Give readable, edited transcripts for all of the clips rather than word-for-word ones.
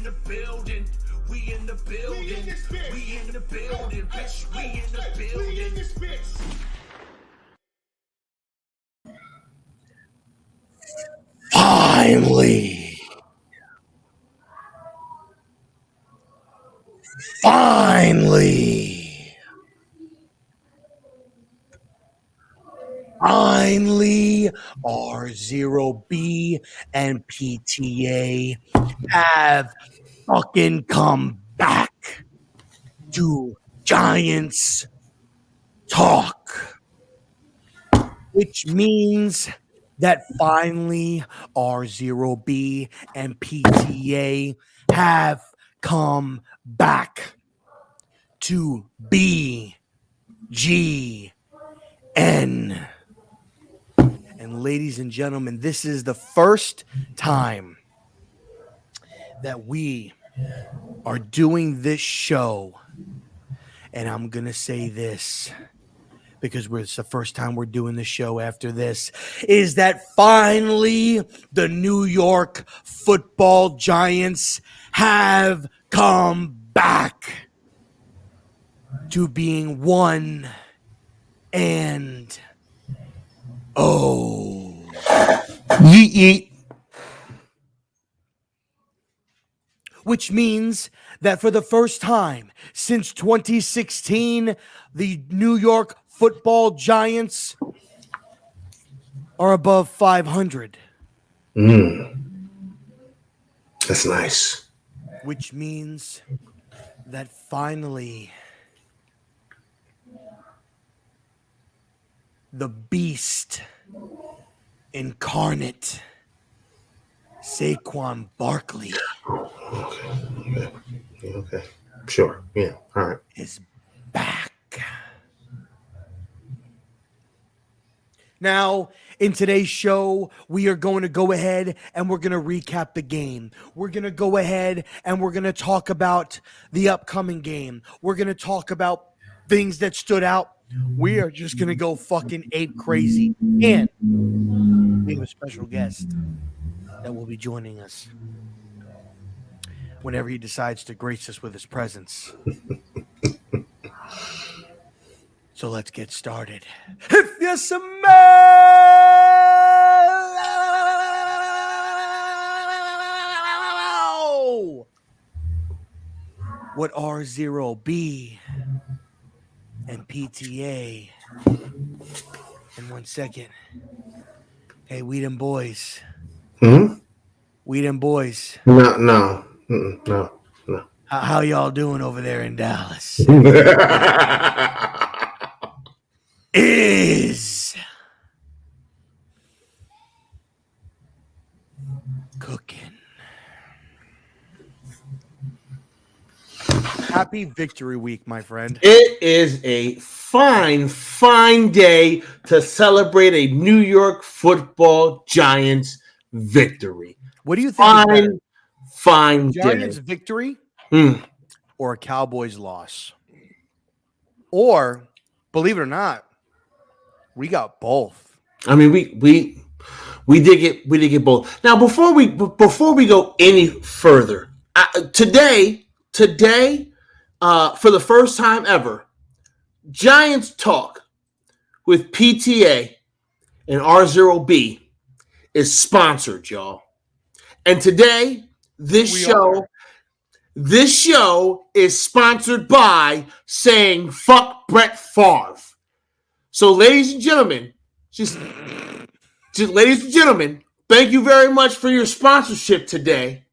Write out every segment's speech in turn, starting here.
the building. We in the building. We in the building. Bitch, we in the building. Finally. Finally, RZeroB and PTA have fucking come back to Giants Talk, which means that finally RZeroB and PTA have come back to BGN. And ladies and gentlemen, this is the first time that we are doing this show. And I'm going to say this because it's the first time we're doing the show after this, is that finally the New York Football Giants have come back to being 1-0. Yeet, yeet. Which means that for the first time since 2016, the New York Football Giants are above 500. That's nice. Which means that finally the beast incarnate, Saquon Barkley, Okay. Sure. Yeah. All right. is back. Now, in today's show, we are going to go ahead and we're going to recap the game. We're going to go ahead and we're going to talk about the upcoming game. We're going to talk about things that stood out. We are just going to go fucking ape crazy. And we have a special guest that will be joining us whenever he decides to grace us with his presence. So let's get started. If you smell what RZeroB and PTA in 1 second. Hey, we them boys. We them boys. No. How y'all doing over there in Dallas? Is cooking. Happy Victory Week, my friend. It is a fine day to celebrate a New York Football Giants victory. What do you think? Fine Giants day. victory or a Cowboys loss? Or, believe it or not, we got both. I mean, we did get both. Now, before we go any further, today, for the first time ever, Giants Talk with PTA and RZeroB is sponsored, y'all. And today, this show is sponsored by saying fuck Brett Favre. So, ladies and gentlemen, thank you very much for your sponsorship today.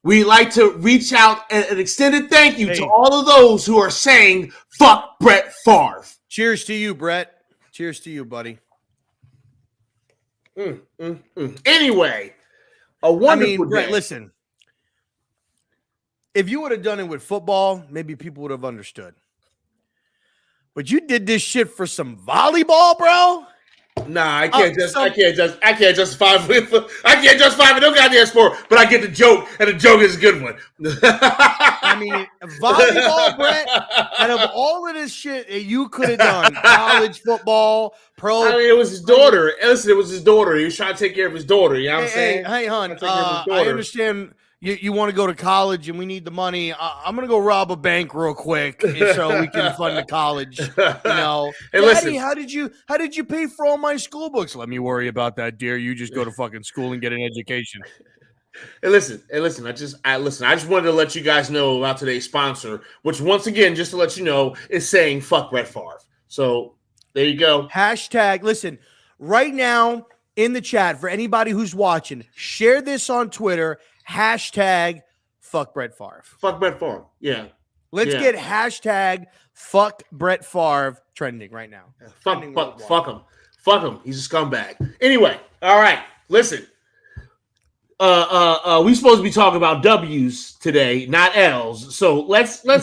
We'd like to reach out and extend a thank you to all of those who are saying fuck Brett Favre. Cheers to you, Brett. Cheers to you, buddy. Anyway, a wonderful day. Brett, listen. If you would have done it with football, maybe people would have understood. But you did this shit for some volleyball, bro? Nah, I can't justify it. I can't justify it. No goddamn sport, but I get the joke, and the joke is a good one. I mean, volleyball, Brett, out of all of this shit that you could have done, college football, pro. I mean, it was his daughter. Listen, it was his daughter. He was trying to take care of his daughter. You know what I'm saying? Hey, hon, I understand you want to go to college and we need the money. I'm gonna go rob a bank real quick so we can fund the college. You know, Hey, Daddy, listen. how did you pay for all my school books? Let me worry about that, dear. You just go to fucking school and get an education. Hey, listen. I just wanted to let you guys know about today's sponsor, which once again, just to let you know, is saying fuck Brett Favre. So there you go. Hashtag. Listen, right now in the chat for anybody who's watching, share this on Twitter. Hashtag fuck Brett Favre. Fuck Brett Favre. Yeah. Let's get hashtag fuck Brett Favre trending right now. Fuck him. Fuck him. He's a scumbag. Anyway, all right. Listen. We supposed to be talking about W's today, not L's. So let's go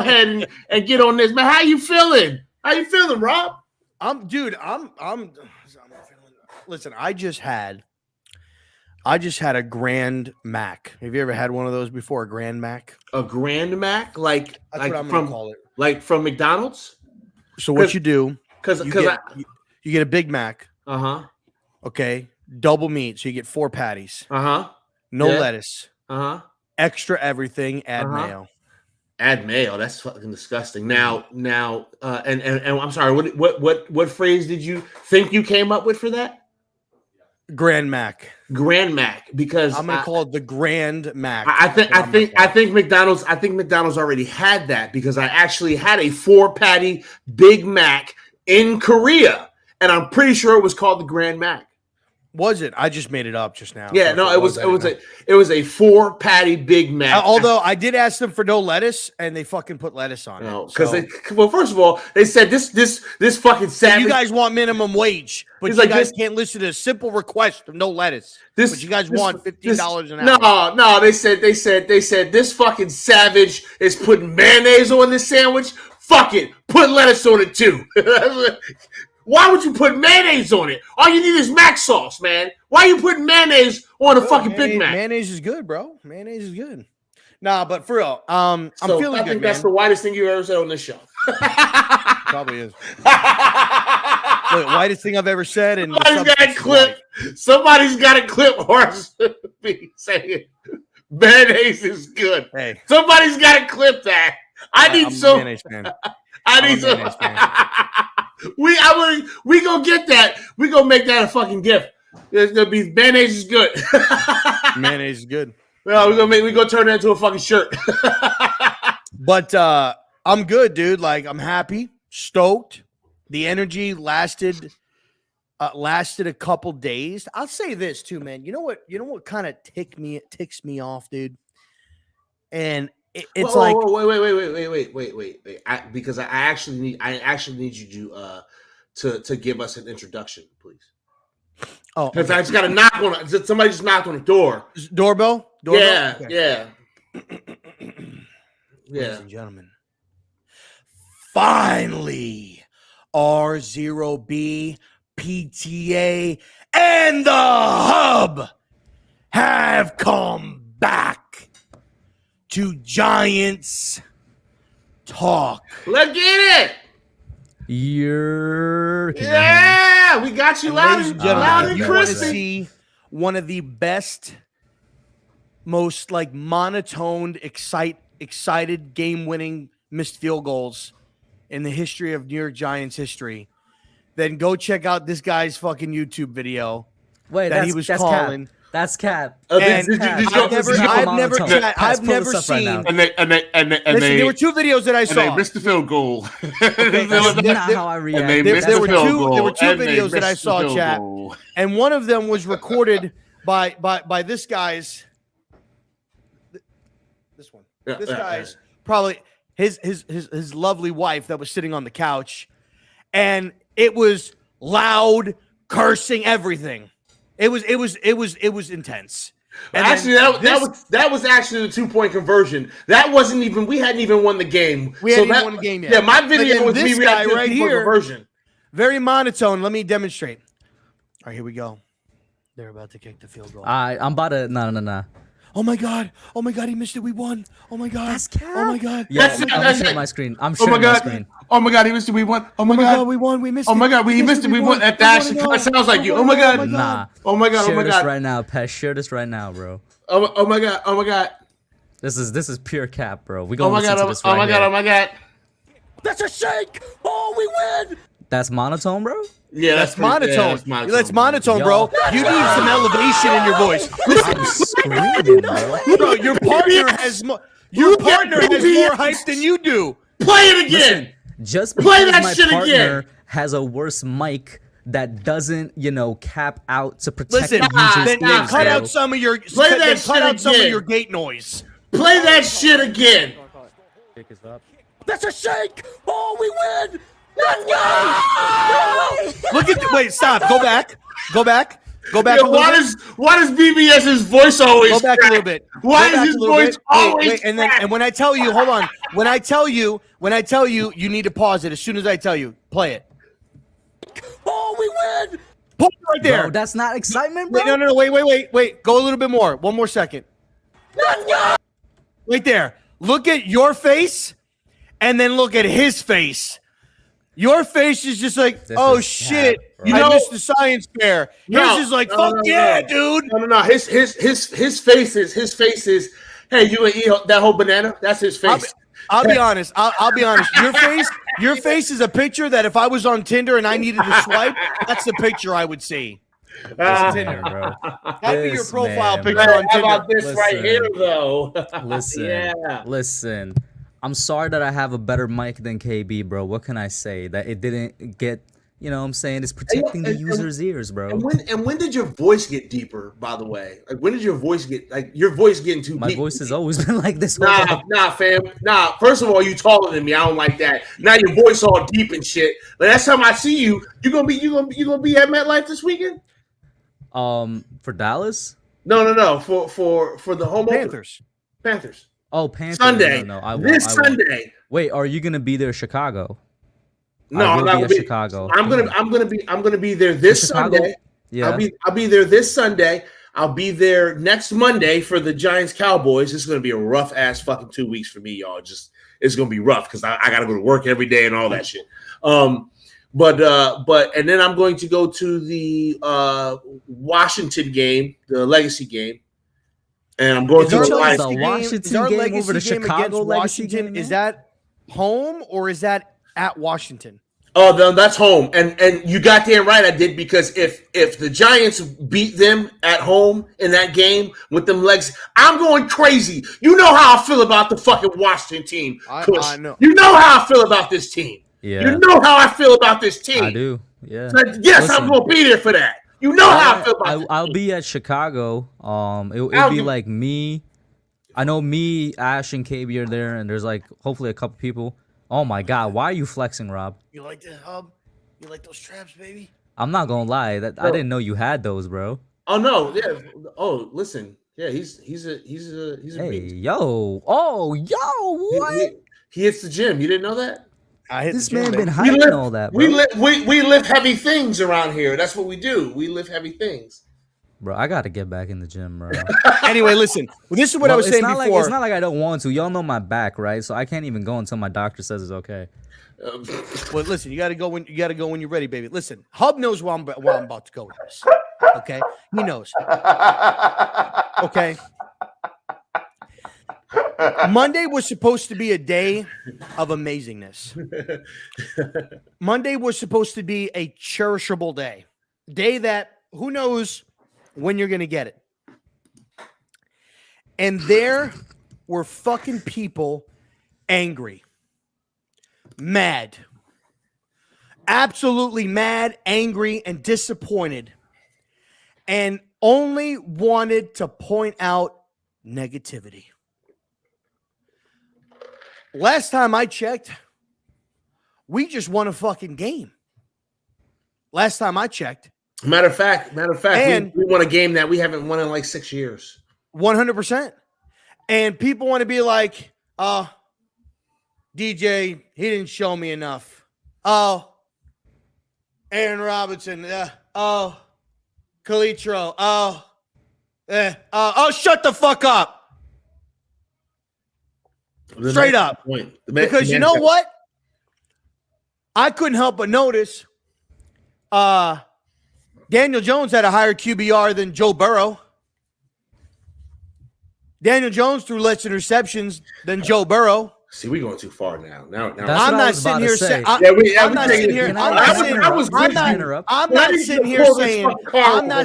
ahead and get on this. Man, how you feeling? How you feeling, Rob? Listen, I just had a Grand Mac. Have you ever had one of those before? A Grand Mac? A Grand Mac? That's what I'm gonna call it. Like from McDonald's? So what you do? You get a Big Mac. Uh-huh. Okay. Double meat. So you get 4 patties. Uh-huh. No lettuce. Uh-huh. Extra everything. Add mayo. Add mayo. That's fucking disgusting. Now, and I'm sorry. What phrase did you think you came up with for that? Grand Mac. Grand Mac, because I'm gonna call it the Grand Mac. I think McDonald's already had that, because I actually had a 4-patty Big Mac in Korea, and I'm pretty sure it was called the Grand Mac. Was it? I just made it up just now. Yeah, no, it was a 4-patty Big Mac. Although I did ask them for no lettuce, and they fucking put lettuce on it. Because first of all, they said this fucking savage. You guys want minimum wage, but you guys can't listen to a simple request of no lettuce. But you guys want $15 an hour. No, they said this fucking savage is putting mayonnaise on this sandwich. Fuck it, put lettuce on it too. Why would you put mayonnaise on it? All you need is mac sauce, man. Why are you putting mayonnaise on a fucking Big Mac? Mayonnaise is good, bro. Mayonnaise is good. Nah, but for real, I'm feeling good, I think that's the whitest thing you've ever said on this show. Probably is. Look, whitest thing I've ever said. And Somebody's got a clip. Horse saying mayonnaise is good. Hey, somebody's got to clip that. I need some. Mayonnaise fan. I need some. We gonna get that. We gonna make that a fucking gift. There's gonna be mayonnaise is good. Mayonnaise is good. Well, we gonna turn that into a fucking shirt. But I'm good, dude. Like, I'm happy, stoked. The energy lasted a couple days. I'll say this too, man. You know what kind of ticks me off, dude? And it's like wait. Because I actually need you to give us an introduction, please. Oh, because I just got to knock on. Somebody just knocked on the door. Doorbell? Yeah, okay. Yeah. Ladies and gentlemen, finally, RZeroB, PTA, and the Hub have come back to Giants Talk. Let's get it. Yeah, we got you loud and you want to see one of the best, most like monotoned, excited game-winning missed field goals in the history of New York Giants history, then go check out this guy's fucking YouTube video. Wait, that he was calling. That's Cap. I've never seen. And there were 2 videos that I saw. And they missed the field goal. That's not how I react. There were 2 videos that I saw, chat, and one of them was recorded by this guy's. This one. This guy's probably his lovely wife that was sitting on the couch, and it was loud, cursing, everything. It was intense. And actually, that was actually the 2-point conversion. That wasn't even. We hadn't even won the game. We hadn't even won the game yet. Yeah, my video was me guy right here. Conversion. Very monotone. Let me demonstrate. All right, here we go. They're about to kick the field goal. I'm about to. No. Oh my god! Oh my god! He missed it. We won. Oh my god! That's cap. Oh my god! Yeah, That's I'm it. sharing my screen. I'm Oh my sharing my god! screen. Oh my god! He missed it. We won. Oh Oh my my god! god! We won. We missed Oh it. my god! We missed it. We won. That actually kind of sounds like you. Oh my god! Nah. Oh my god! Oh Share my this god! right now, Pest. Share this right now, bro. Oh my god! Oh my god! This is pure cap, bro. We Oh gonna my listen god! to this Oh right my god! here. Oh my god! That's a shake. Oh, we win. That's monotone, bro. Yeah, That's pretty- monotone. yeah, that's monotone. That's monotone, bro. You need some elevation in your voice. I'm screaming, bro. Bro, your partner has more. Your partner has more hype than you do. Play it again. Just Play because that my shit partner again. has a worse mic that doesn't, cap out to protect Listen, the user's then nah, ears, cut bro. out some of your Play that then shit cut out some of again. your gate noise. Play that shit again. That's a shake. Oh, we win. Look at wait, stop. Go back. Go back. Go back Yeah, a little bit. why does BBS's voice always Go back a crack? little bit. Why Go back is his a little voice bit. always and then crack? and when I tell you, hold on. When I tell you, you need to pause it as soon as I tell you. Play it. Oh, we win. Pause it right there. Bro, that's not excitement, bro. Wait, no. Wait. Go a little bit more. One more second. Right there. Look at your face, and then look at his face. Your face is just like, This oh is shit, cap, bro. I missed the science fair. His is like, fuck yeah, dude. No. His face is. Hey, you gonna eat that whole banana? That's his face. I'll be honest. I'll be honest. Your face is a picture that if I was on Tinder and I needed to swipe, that's the picture I would see. Tinder, bro. That'd be your This profile man, picture bro. on How Tinder. about this right Listen. here, though? Listen, Yeah. listen. I'm sorry that I have a better mic than KB, bro. What can I say? That it didn't get, you know what I'm saying? It's protecting the and- user's ears, bro. And when did your voice get deeper? By the way, like when did your voice get your voice getting too My deep? voice has always been like this. Whole time. Nah, fam. Nah. First of all, you taller than me. I don't like that. Now your voice all deep and shit. But next time I see you, you gonna be at MetLife this weekend? For Dallas? No. For the home Panthers. Panthers. Oh, Panthers. Sunday. No, I won't. This I won't. Sunday. Wait, are you gonna be there, Chicago? No, I I'm will not be gonna at Chicago. I'm gonna be there this Chicago? Sunday. Yeah. I'll be there this Sunday. I'll be there next Monday for the Giants Cowboys. It's gonna be a rough ass fucking 2 weeks for me, y'all. It's gonna be rough because I gotta go to work every day and all that shit. But and then I'm going to go to the Washington game, the Legacy game, and I'm going Is to our the Lions- Lions. the Washington our game legacy over the game Chicago against legacy Washington, game, is man? that home or is that at Washington? Oh, then that's home, and you got damn right I did, because if the Giants beat them at home in that game with them legs, I'm going crazy. You know how I feel about the fucking Washington team. Kush. I know. You know how I feel about this team. Yeah. You know how I feel about this team. I do. Yeah. So, yes, Listen. I'm going to be there for that. You know how I feel about this I'll team. be at Chicago. It'll I'll be be- like me. I know me, Ash, and KB are there, and there's like hopefully a couple people. Oh my God, why are you flexing, Rob? You like the hub? You like those traps, baby? I'm not gonna lie, I didn't know you had those, bro. Oh no, yeah. Oh, listen, yeah. He's a Hey, beast. yo, what? He hits the gym. You didn't know that? I hit This the gym, man baby. been hyping all that, bro. We lift heavy things around here. That's what we do. We lift heavy things. Bro, I gotta get back in the gym, bro. Anyway, listen. This is what I Well, was saying it's not before. Like, it's not like I don't want to. Y'all know my back, right? So I can't even go until my doctor says it's okay. Well, listen, you got to go when you're ready, baby. Listen, Hub knows where I'm about to go with this. Okay, he knows. Okay. Monday was supposed to be a day of amazingness. Monday was supposed to be a cherishable day, day that who knows when you're gonna get it. And there were fucking people angry. Mad, absolutely mad, angry, and disappointed, and only wanted to point out negativity. Last time I checked, we just won a fucking game. Last time I checked, Matter of fact, And- we won a game that we haven't won in like 6 years. 100%. And people want to be like, DJ, he didn't show me enough. Oh, Aaron Robinson. Oh, Calitro. Oh, Shut the fuck up. Straight up. Because you know what? I couldn't help but notice Daniel Jones had a higher QBR than Joe Burrow. Daniel Jones threw less interceptions than Joe Burrow. See, we're going too far now. Now I'm not sitting here saying. I'm not sitting here. I'm not sitting here saying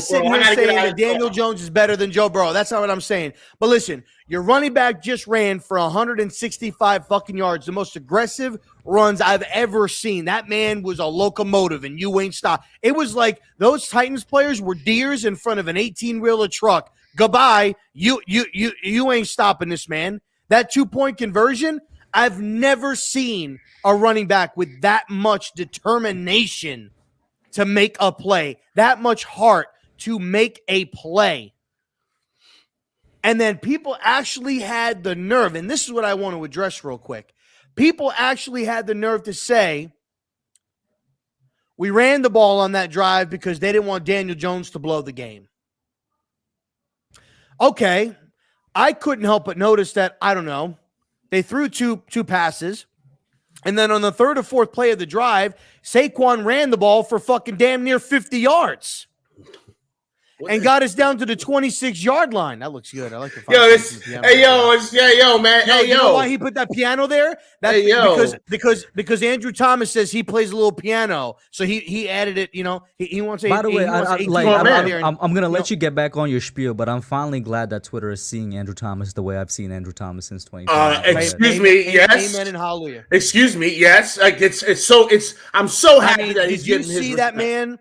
that Daniel Jones is better than Joe Burrow. That's not what I'm saying. But listen, your running back just ran for 165 fucking yards, the most aggressive runs I've ever seen. That man was a locomotive, and you ain't stop. It was like those Titans players were deers in front of an 18-wheeler truck. Goodbye. You ain't stopping this man. That 2-point conversion. I've never seen a running back with that much determination to make a play, that much heart to make a play. And then people actually had the nerve, and this is what I want to address real quick. People actually had the nerve to say, we ran the ball on that drive because they didn't want Daniel Jones to blow the game. Okay, I couldn't help but notice that, I don't know, they threw two passes, and then on the third or fourth play of the drive, Saquon ran the ball for fucking damn near 50 yards and got us down to the 26-yard line. That looks good. I like the man. You know why he put that piano there? That's because Andrew Thomas says he plays a little piano, so he added it. You know, he wants to. By the way, I'm gonna let you get back on your spiel, but I'm finally glad that Twitter is seeing Andrew Thomas the way I've seen Andrew Thomas since 2020. Excuse me, yes. Amen and hallelujah. Excuse me, yes. Like I'm so happy that he's getting his respect. Did you see that man?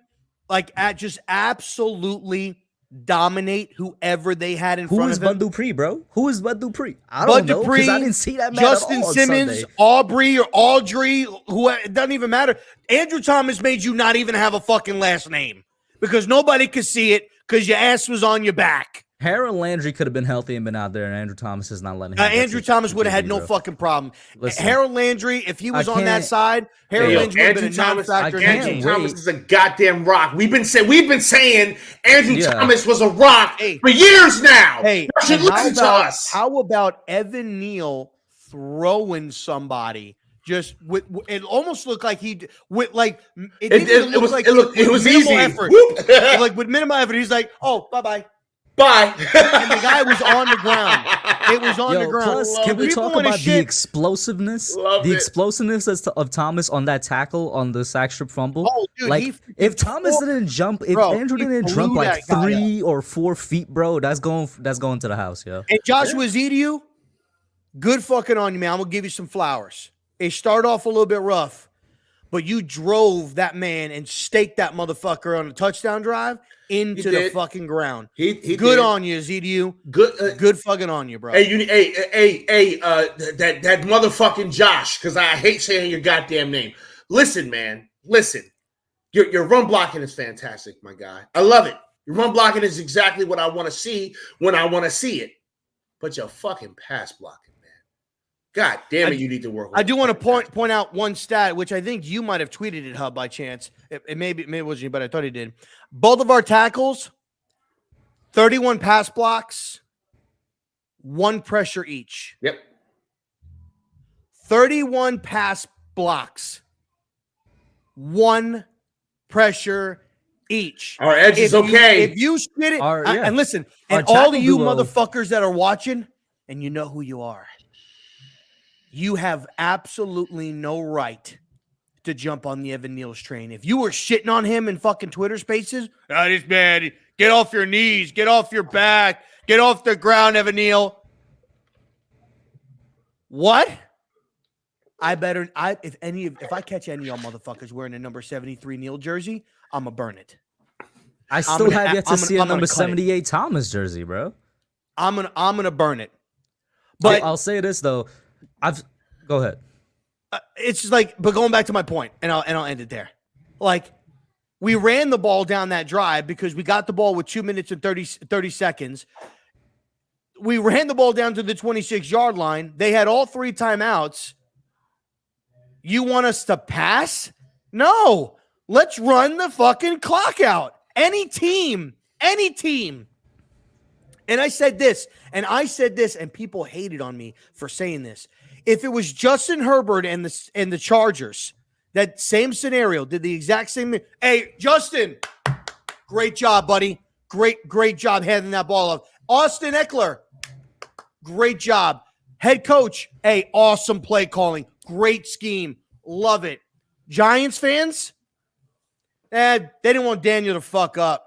Like, just absolutely dominate whoever they had in front of him. Who is Bud Dupree, bro? Who is Bud Dupree? I don't know, because I didn't see that man Justin at all Simmons, Aubrey or Audrey, who it doesn't even matter. Andrew Thomas made you not even have a fucking last name because nobody could see it because your ass was on your back. Harold Landry could have been healthy and been out there, and Andrew Thomas is not letting him. Andrew Thomas would have had no fucking problem. Listen, Harold Landry, if he was on that side, Harold Landry would have been a non-factor. Andrew Thomas is a goddamn rock. We've been saying Andrew Thomas was a rock for years now. Hey, you should listen to us. How about Evan Neal throwing somebody? Just it almost looked like it was easy. Effort. Like with minimal effort, he's like, "Oh, bye." Bye. And the guy was on the ground. It was on the ground. Plus, can we talk about the explosiveness? Explosiveness of Thomas on that tackle on the sack strip fumble. Oh, dude, like if Thomas didn't jump, if Andrew didn't jump like 3 or 4 feet, bro, that's going to the house, yo. And Joshua Zedeau, good fucking on you, man. I'm gonna give you some flowers. It started off a little bit rough, but you drove that man and staked that motherfucker on a touchdown drive into the fucking ground. He good on you, Zedeau. Good fucking on you, bro. Hey, that motherfucking Josh, because I hate saying your goddamn name. Listen, man. Listen. Your run blocking is fantastic, my guy. I love it. Your run blocking is exactly what I want to see when I want to see it. But your fucking pass blocking, man. God damn it, you need to work on I do want to point out one stat, which I think you might have tweeted it, Hub, by chance. It maybe it wasn't you, but I thought he did. Both of our tackles, 31 pass blocks, 1 pressure each. Yep. 31 pass blocks, 1 pressure each. Our edge is okay. If you spit it, and listen, and all of you motherfuckers that are watching, and you know who you are, you have absolutely no right to jump on the Evan Neal's train. If you were shitting on him in fucking Twitter spaces, this man, get off your knees, get off your back, get off the ground, Evan Neal. What? If I catch any of y'all motherfuckers wearing a number 73 Neal jersey, I'm gonna burn it. I still have yet to see a number 78 Thomas jersey, bro. I'm gonna burn it. But I'll say this though, go ahead. It's just like, but going back to my point, and I'll end it there. Like, we ran the ball down that drive because we got the ball with 2 minutes and 30 seconds. We ran the ball down to the 26-yard line. They had all 3 timeouts. You want us to pass? No. Let's run the fucking clock out. Any team And I said this, and people hated on me for saying this. If it was Justin Herbert and the Chargers, that same scenario, did the exact same. Hey, Justin, great job, buddy. Great job handing that ball off. Austin Eckler, great job. Head coach, hey, awesome play calling. Great scheme. Love it. Giants fans, they didn't want Daniel to fuck up.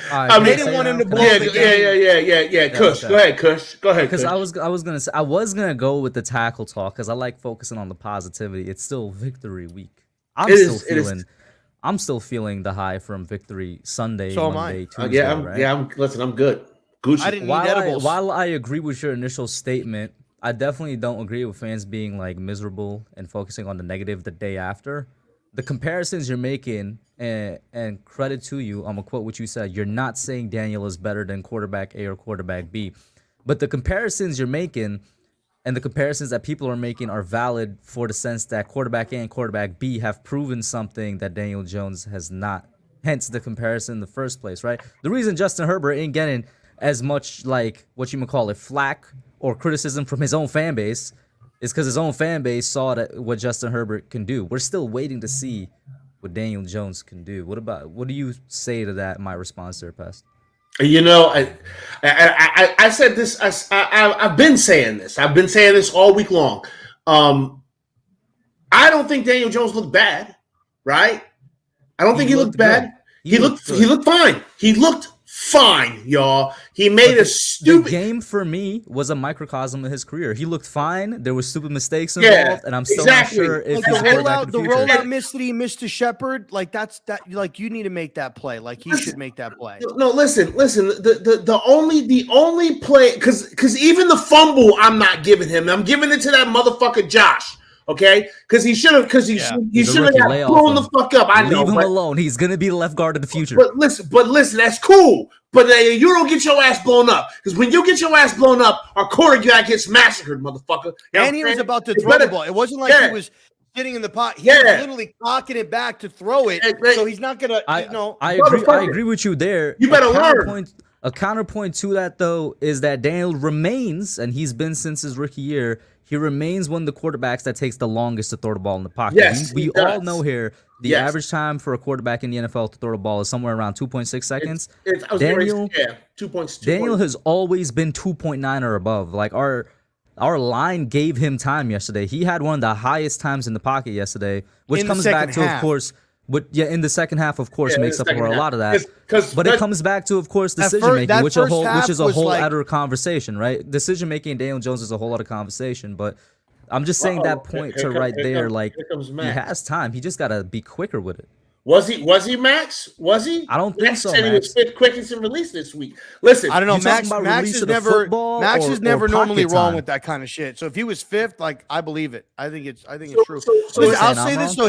I they didn't want him to blow the game. Yeah. Kush, go ahead, Kush. Go ahead. Because I was gonna say I was gonna go with the tackle talk because I like focusing on the positivity. It's still victory week. I'm still feeling the high from victory Sunday, So am Monday, I. Tuesday. Right? I'm good. Gucci. I didn't need edibles. While I agree with your initial statement, I definitely don't agree with fans being like miserable and focusing on the negative the day after. The comparisons you're making, and credit to you, I'm gonna quote what you said. You're not saying Daniel is better than quarterback A or quarterback B, but the comparisons you're making and the comparisons that people are making are valid for the sense that quarterback A and quarterback B have proven something that Daniel Jones has not. Hence the comparison in the first place, right? The reason Justin Herbert ain't getting as much like what you might call it flack or criticism from his own fan base is because his own fan base saw that what Justin Herbert can do. We're still waiting to see what Daniel Jones can do. What do you say to that? My response there, Pest. You know, I said this. I've been saying this. I've been saying this all week long. I don't think Daniel Jones looked bad, right? I don't think he looked bad. He looked fine. He looked fine, y'all. He made a stupid. The game for me was a microcosm of his career. He looked fine. There were stupid mistakes involved, and I'm still not sure if like he's the rollout miss that he missed to Shepard. Like that. Like you need to make that play. Like he should make that play. No, listen. The only play because even the fumble I'm not giving him. I'm giving it to that motherfucker Josh. Okay, because he should have. Because he should have got blown the fuck up. I know. Leave him alone. He's gonna be the left guard in the future. But listen, that's cool. But you don't get your ass blown up because when you get your ass blown up, our quarterback gets massacred, motherfucker. You know and he was about to throw the ball. It wasn't like he was sitting in the pot. He was literally cocking it back to throw it. So he's not gonna. I agree with you there. You better learn. A counterpoint to that though is that Daniel remains, and he's been since his rookie year. He remains one of the quarterbacks that takes the longest to throw the ball in the pocket. Yes, we all know here the average time for a quarterback in the NFL to throw the ball is somewhere around 2.6 seconds. Daniel has always been 2.9 or above. Like our line gave him time yesterday. He had one of the highest times in the pocket yesterday, which comes back to, of course, in the second half, of course, makes up for a lot of that. But it comes back to, of course, decision making, which is a whole other conversation, right? Decision making, Daniel Jones is a whole other conversation. But I'm just saying that point there, like he has time. He just gotta be quicker with it. Was he Max? Was he? I don't think so. Said he was fifth quickest in release this week. Listen, I don't know. Max is never normally wrong with that kind of shit. So if he was fifth, like I believe it. I think it's true. Listen, I'll say this though: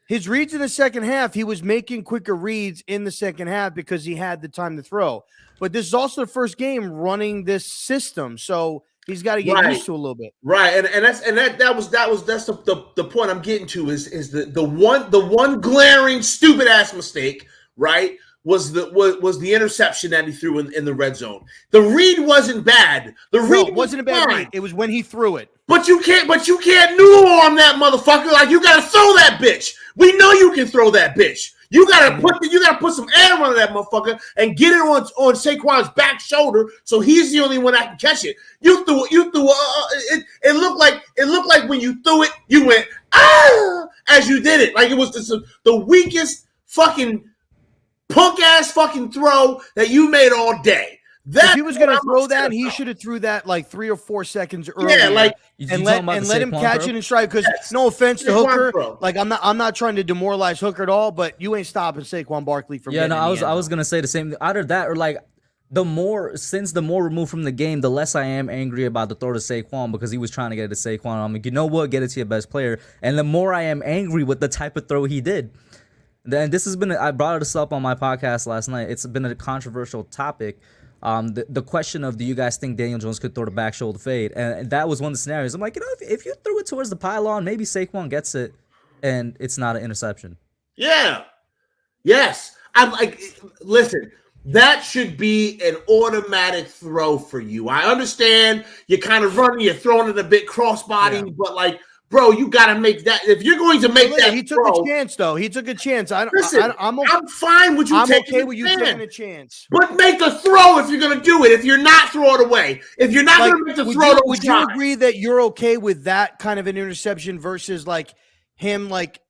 his reads in the second half, he was making quicker reads in the second half because he had the time to throw. But this is also the first game running this system, so he's got to get used to a little bit. Right, and that's the point I'm getting to is the one glaring stupid ass mistake, right? Was the interception that he threw in the red zone. The read wasn't bad. Wasn't a bad read. It was when he threw it. But you can't noodle arm that motherfucker. Like you gotta throw that bitch. We know you can throw that bitch. You gotta put some air on that motherfucker and get it on Saquon's back shoulder so he's the only one that can catch it. You threw it looked like when you threw it, you went as you did it. Like it was the weakest fucking punk ass fucking throw that you made all day. If he was going to throw that, he should have threw that like 3 or 4 seconds earlier. Yeah, like and let him catch it and strike. Because no offense to Hooker, like I'm not trying to demoralize Hooker at all, but you ain't stopping Saquon Barkley from. Yeah, no, I was gonna say the same. Either that or like the more removed from the game, the less I am angry about the throw to Saquon because he was trying to get it to Saquon. I'm like, you know what, get it to your best player, and the more I am angry with the type of throw he did. Then this has been. I brought this up on my podcast last night. It's been a controversial topic. The question of do you guys think Daniel Jones could throw the back shoulder fade? And that was one of the scenarios. I'm like, if you threw it towards the pylon, maybe Saquon gets it, and it's not an interception. Yeah. Yes. I'm like, listen. that should be an automatic throw for you. I understand you're kind of running, you're throwing it a bit crossbody, but like, bro, you got to make that. If you're going to make that, he took throw, a chance though. He took a chance. I'm fine with you. I'm taking okay with you taking a chance. But make a throw if you're going to do it. If you're not, throw it away. If you're not going to make the throw, would you agree that you're okay with that kind of an interception versus like him, like,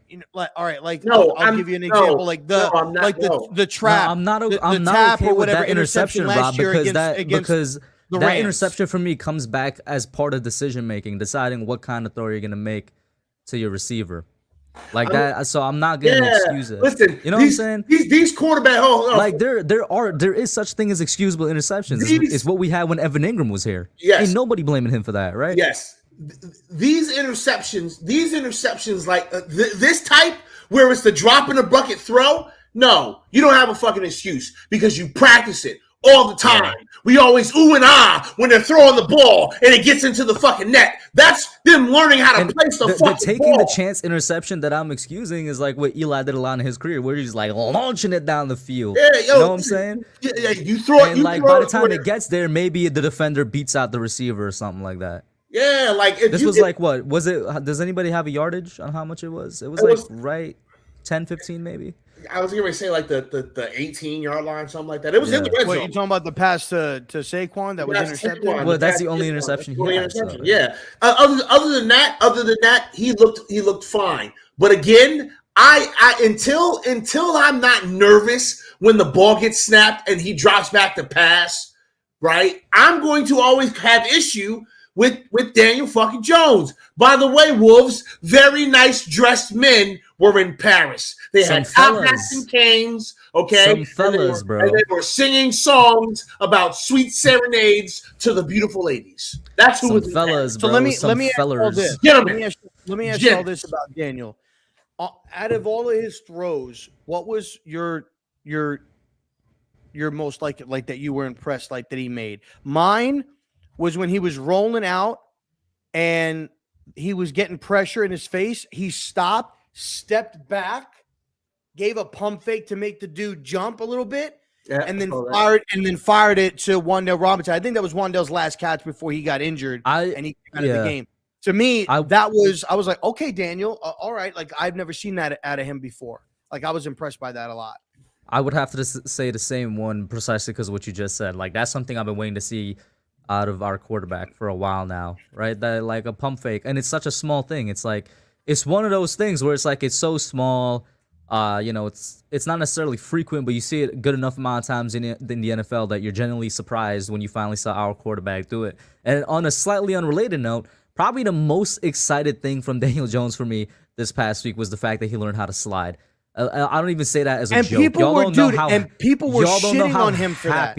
you know, like, all right, like, no, I'll give you an example, like the the trap. No, I'm not okay or with whatever that interception, Rob, because that interception for me comes back as part of decision making, deciding what kind of throw you're gonna make to your receiver, like that. So I'm not gonna excuse it. Listen, you know what I'm saying? These quarterback, like there is such thing as excusable interceptions. It's what we had when Evan Ingram was here. Yes, ain't nobody blaming him for that, right? Yes. These interceptions, like this type where it's the drop in the bucket throw. No, you don't have a fucking excuse because you practice it all the time. Yeah. We always ooh and ah when they're throwing the ball and it gets into the fucking net. That's them learning how to place the fucking taking ball. The chance interception that I'm excusing is like what Eli did a lot in his career, where he's like launching it down the field. Yeah, you know what I'm saying? Yeah, you throw it, and like by the time it gets there, maybe the defender beats out the receiver or something like that. Yeah, like what was it? Does anybody have a yardage on how much it was? It was right 10, 15 maybe. I was going to say like the 18-yard line, something like that. It was in the red zone. What, you talking about the pass to Saquon that was intercepted? Well, that's the only interception he had. So. Yeah. Other than that, he looked fine. But again, I until I'm not nervous when the ball gets snapped and he drops back to pass, right? I'm going to always have issue with Daniel fucking Jones. By the way, Wolves, very nice dressed men were in Paris. They had top hats and canes, okay? Some fellas, bro. And they were singing songs about sweet serenades to the beautiful ladies. That's who was fellas, bro. So let me ask all this. Let me ask you all this about Daniel. Out of all of his throws, what was your most like that you were impressed like that he made? Mine was when he was rolling out and he was getting pressure in his face. He stopped, stepped back, gave a pump fake to make the dude jump a little bit, and then fired it to Wan'Dale Robinson. I think that was Wan'Dale's last catch before he got injured and he came out of the game. To me, I was like, okay, Daniel, all right. Like I've never seen that out of him before. Like I was impressed by that a lot. I would have to say the same one precisely because of what you just said. Like that's something I've been waiting to see out of our quarterback for a while now, right? That like a pump fake, and it's such a small thing. It's like it's one of those things where it's like it's so small, it's not necessarily frequent, but you see it a good enough amount of times in the NFL that you're genuinely surprised when you finally saw our quarterback do it. And on a slightly unrelated note, probably the most excited thing from Daniel Jones for me this past week was the fact that he learned how to slide. I don't even say that as a joke. People were shitting on him for that.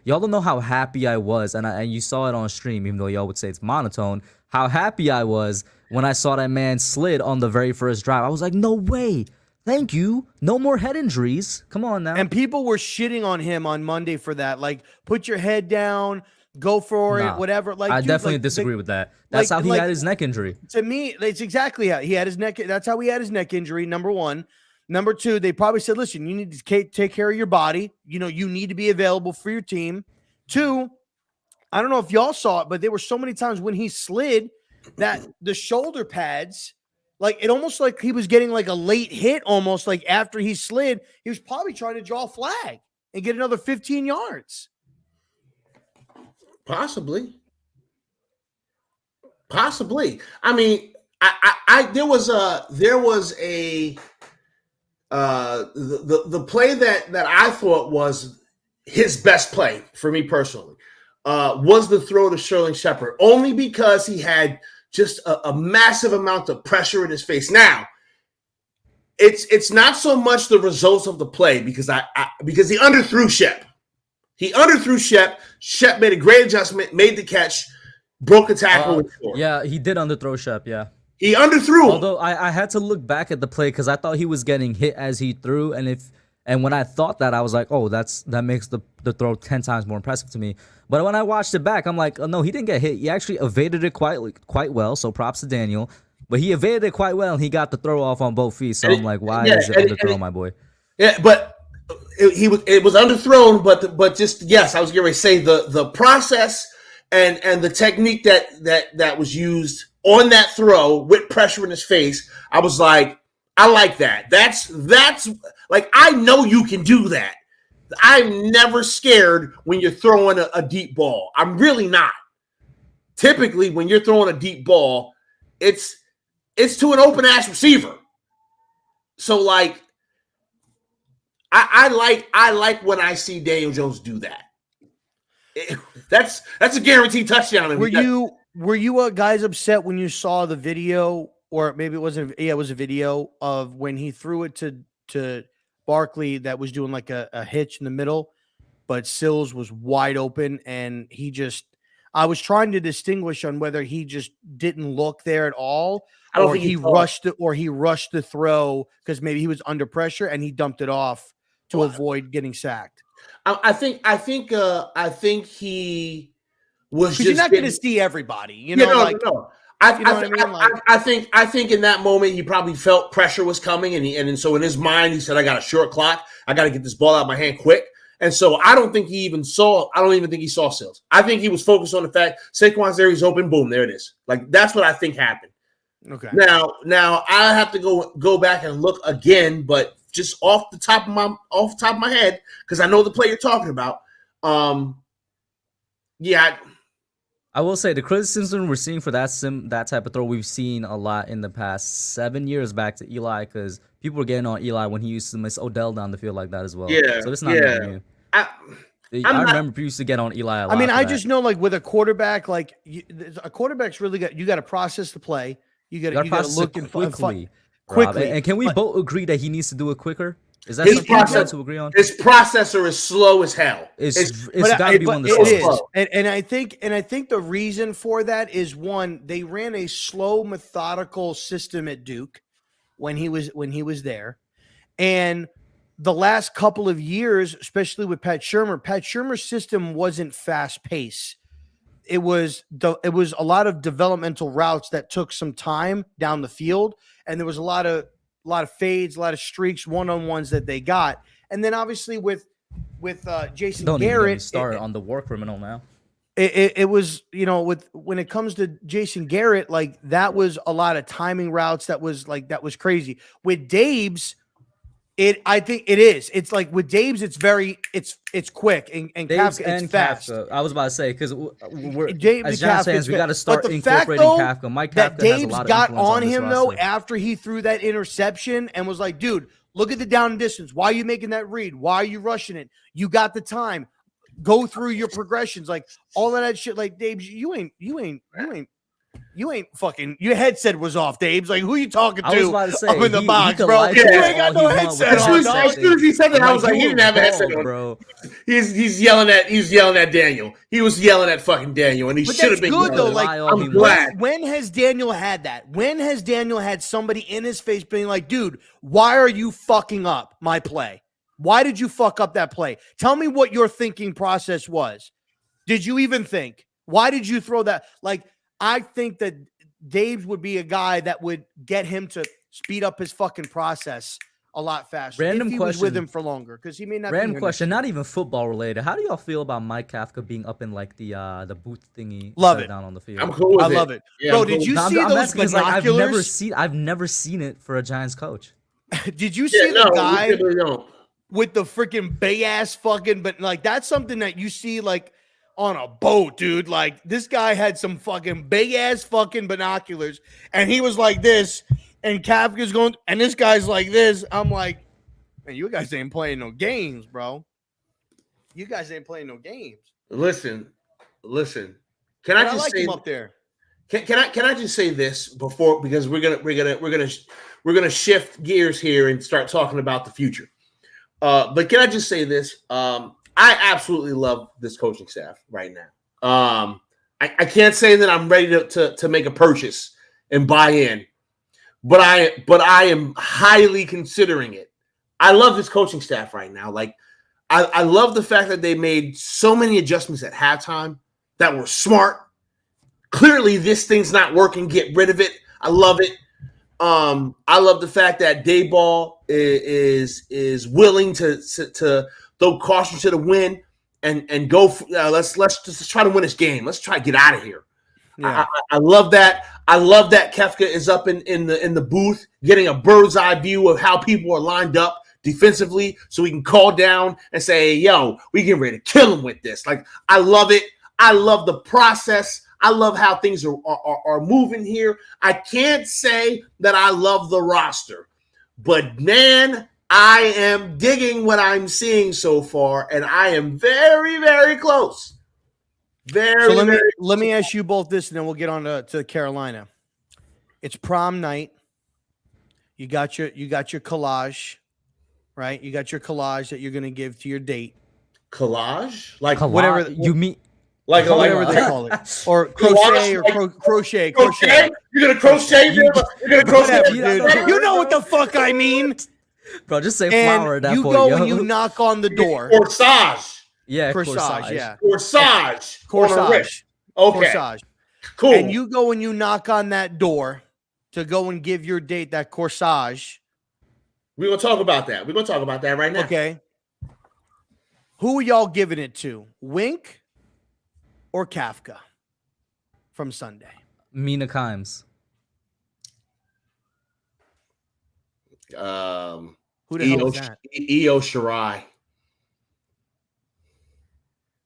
Y'all don't know how happy I was, and you saw it on stream, even though y'all would say it's monotone, how happy I was when I saw that man slid on the very first drive. I was like, no way. Thank you. No more head injuries. Come on now. And people were shitting on him on Monday for that. Like, put your head down, go for it, whatever. Like, I definitely disagree with that. That's how he had his neck injury. To me, it's exactly how he had his neck. That's how he had his neck injury, number one. Number two, they probably said, listen, you need to take care of your body. You know, you need to be available for your team. Two, I don't know if y'all saw it, but there were so many times when he slid that the shoulder pads, like it almost like he was getting like a late hit almost like after he slid. He was probably trying to draw a flag and get another 15 yards. Possibly. I mean, there was a the play that I thought was his best play for me personally was the throw to Sterling Shepard, only because he had just a massive amount of pressure in his face. Now, it's not so much the results of the play because because he underthrew Shep. He underthrew Shep. Shep made a great adjustment, made the catch, broke a tackle. Yeah, he did underthrow Shep, yeah. He underthrew him. Although I had to look back at the play because I thought he was getting hit as he threw, and when I thought that, I was like, oh, that makes the throw 10 times more impressive to me. But when I watched it back, I'm like, oh, no, he didn't get hit. He actually evaded it quite well, so props to Daniel. But he evaded it quite well, and he got the throw off on both feet. So I'm like, why is it underthrow, my boy? Yeah, but it was underthrown, but just yes, I was going to say the process and the technique that was used on that throw with pressure in his face. I was like, I like that. That's like, I know you can do that. I'm never scared when you're throwing a deep ball. I'm really not. Typically, when you're throwing a deep ball, it's to an open ass receiver. So like, I like when I see Daniel Jones do that. That's a guaranteed touchdown. Were you guys upset when you saw the video, or maybe it wasn't? Yeah, it was a video of when he threw it to Barkley that was doing like a hitch in the middle, but Sills was wide open, and I was trying to distinguish on whether he just didn't look there at all, or he rushed the throw because maybe he was under pressure and he dumped it off to avoid getting sacked. I think he was just. You're not going to see everybody, you know. No. I think in that moment he probably felt pressure was coming, and so in his mind he said, "I got a short clock. I got to get this ball out of my hand quick." And so I don't think he saw Sills. I think he was focused on the fact Saquon's there, he's open, boom, there it is. Like, that's what I think happened. Okay. Now I have to go back and look again, but just off the top of my head, because I know the play you're talking about. Yeah. I will say the criticism we're seeing for that type of throw, we've seen a lot in the past 7 years back to Eli, because people were getting on Eli when he used to miss Odell down the field like that as well. Yeah. So it's not new. I remember people used to get on Eli a lot. I mean, I just know, like, with a quarterback, like a quarterback's really got, you got to process the play. You got to look and quickly. Quickly. And can we both agree that he needs to do it quicker? Is that something you want to agree on? His processor is slow as hell. It's got to be one of the slowest. And I think the reason for that is, one, they ran a slow, methodical system at Duke when he was there, and the last couple of years, especially with Pat Shermer's system wasn't fast paced. It was a lot of developmental routes that took some time down the field, and there was a lot of fades, a lot of streaks, one-on-ones that they got. And then obviously with Jason Don't Garrett, even start on the war criminal now. It was, when it comes to Jason Garrett, like, that was a lot of timing routes that was crazy. With Dabes, I think it is. It's like with Dabes, it's quick, and Dabes Kafka, it's and fast. Kafka. I was about to say, because we're Dabes as Giants fans, we got to start incorporating Kafka. Mike Kafka has a lot of got influence on him though roster. after he threw that interception and was like, "Dude, look at the down and distance. Why are you making that read? Why are you rushing it? You got the time. Go through your progressions, like all of that shit." Like, Dabes, you ain't fucking. Your headset was off, Dabes. Like, who you talking to? I was about to say, up in the box, he bro. can You ain't got no headset on. As soon as he said that, I was like, he didn't have a headset on, bro. He's yelling at Daniel. He was yelling at fucking Daniel, and he should have been good though. Like, I'm glad. When has Daniel had that? When has Daniel had somebody in his face being like, "Dude, why are you fucking up my play? Why did you fuck up that play? Tell me what your thinking process was. Did you even think? Why did you throw that?" Like, I think that Daves would be a guy that would get him to speed up his fucking process a lot faster. Random if he question. was with him for longer, because he may not. Random question, not even football related. How do y'all feel about Mike Kafka being up in like the booth thingy? Love it. Down on the field. I'm cool with I love it, yeah, bro. Did you see those binoculars? I've never seen it for a Giants coach. Did you see the guy don't. with the freaking bay ass fucking? But like, that's something that you see like on a boat, dude. Like, this guy had some fucking big ass fucking binoculars, and he was like this, and Kafka's going, and this guy's like this. I'm like, man, you guys ain't playing no games, bro. You guys ain't playing no games. Listen. Can I just like say him up there? Can I just say this before, because we're gonna shift gears here and start talking about the future. But can I just say this? I absolutely love this coaching staff right now. I can't say that I'm ready to make a purchase and buy in, but I am highly considering it. I love this coaching staff right now. Like, I love the fact that they made so many adjustments at halftime that were smart. Clearly, this thing's not working. Get rid of it. I love it. I love the fact that Dayball is willing to throw caution to the wind and go. Let's just try to win this game. Let's try to get out of here. Yeah. I love that. I love that Kefka is up in the booth, getting a bird's eye view of how people are lined up defensively, so we can call down and say, "Yo, we get ready to kill them with this." Like, I love it. I love the process. I love how things are moving here. I can't say that I love the roster, but man, I am digging what I'm seeing so far, and I am very, very close. So let me ask you both this, and then we'll get on to Carolina. It's prom night. You got your collage, right? You got your collage that you're going to give to your date. Collage, like whatever you mean. like whatever they call it, or crochet, or crochet. You're gonna crochet. You're gonna crochet, dude. You know what the fuck I mean, bro. Just say and flower at that you point. go yo. and you knock on the door. Corsage. Yeah, Corsage, yeah. Corsage. Corsage. Okay. Corsage. Cool. And you go and you knock on that door to go and give your date that corsage. We're gonna talk about that. We're gonna talk about that right now. Okay. Who are y'all giving it to? Wink or Kafka from Sunday? Mina Kimes. Who the E.O. hell is that? E.O. Shirai.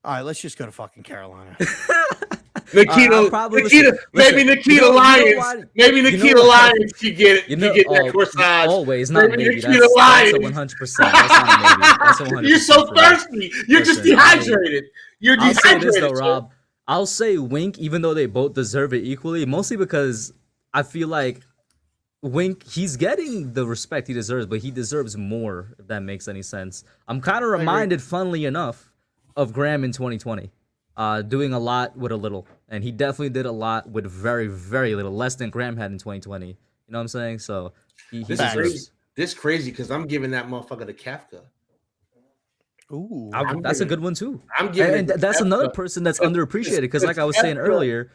All right, let's just go to fucking Carolina. Nikita, maybe Nikita Lyons. Maybe Nikita Lyons should get it. Get that corsage. Always, not maybe. Nikita That's Lyons. a 100%. That's not maybe. That's a 100%. You're so thirsty. You're just dehydrated. You're I'll dehydrated. say this though, Rob. I'll say Wink, even though they both deserve it equally, mostly because I feel like Wink, he's getting the respect he deserves, but he deserves more, if that makes any sense. I'm kind of reminded, funnily enough, of Graham in 2020, doing a lot with a little. And he definitely did a lot with very, very little, less than Graham had in 2020. You know what I'm saying? So he deserves. This crazy because I'm giving that motherfucker to Kafka. Ooh, that's a good one too. I'm giving, and that's another person that's underappreciated because, like I was saying earlier,